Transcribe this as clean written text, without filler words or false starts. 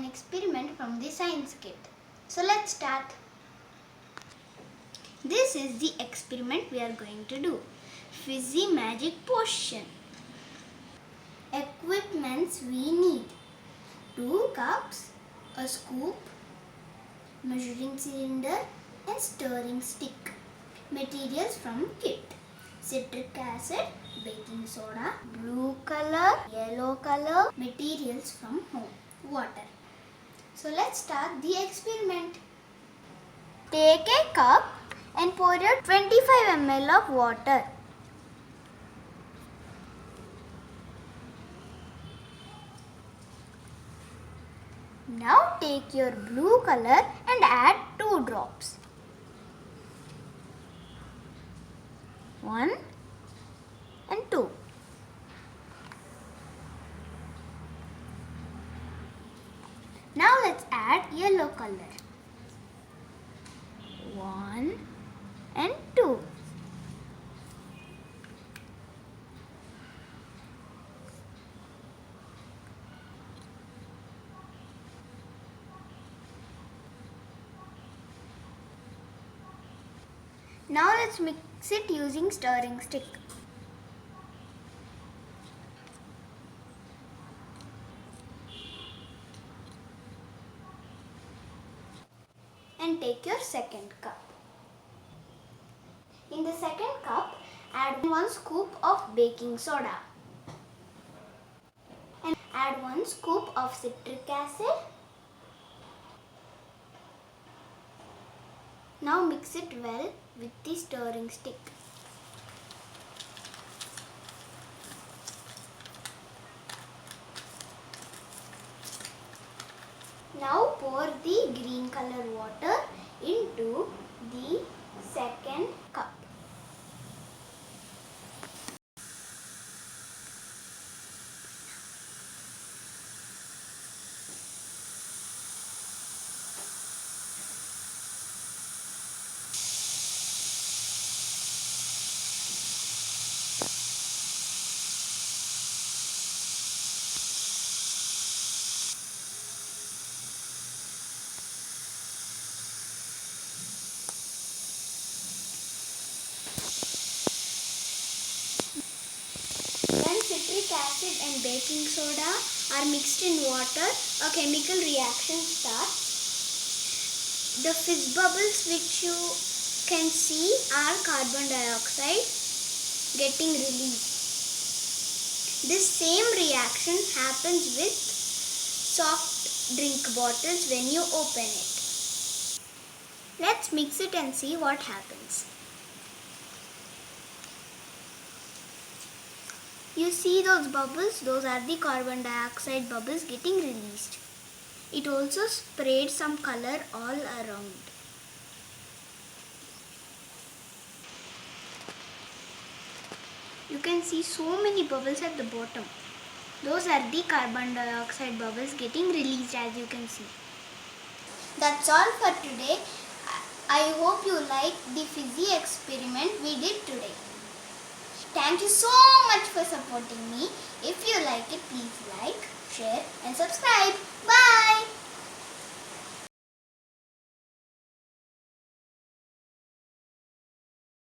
experiment from the science kit. So let's start. This is the experiment we are going to do. Fizzy magic potion. Equipments we need: 2 cups, a scoop, measuring cylinder and stirring stick. Materials from kit: citric acid, baking soda, blue color, yellow color. Materials from home: water. So let's start the experiment. Take a cup and pour out 25 ml of water. Now take your blue color and add 2 drops. 1 and 2. Now let's add yellow color. 1 and 2. Now let's mix it using stirring stick. And take your second cup. In the second cup, add 1 scoop of baking soda. And add 1 scoop of citric acid. Now mix it well with the stirring stick. Now pour the green color water into the second cup. When citric acid and baking soda are mixed in water, a chemical reaction starts. The fizz bubbles which you can see are carbon dioxide getting released. This same reaction happens with soft drink bottles when you open it. Let's mix it and see what happens. You see those bubbles? Those are the carbon dioxide bubbles getting released. It also sprayed some color all around. You can see so many bubbles at the bottom. Those are the carbon dioxide bubbles getting released, as you can see. That's all for today. I hope you liked the fizzy experiment we did today. Thank you so much for supporting me. If you like it, please like, share and subscribe. Bye.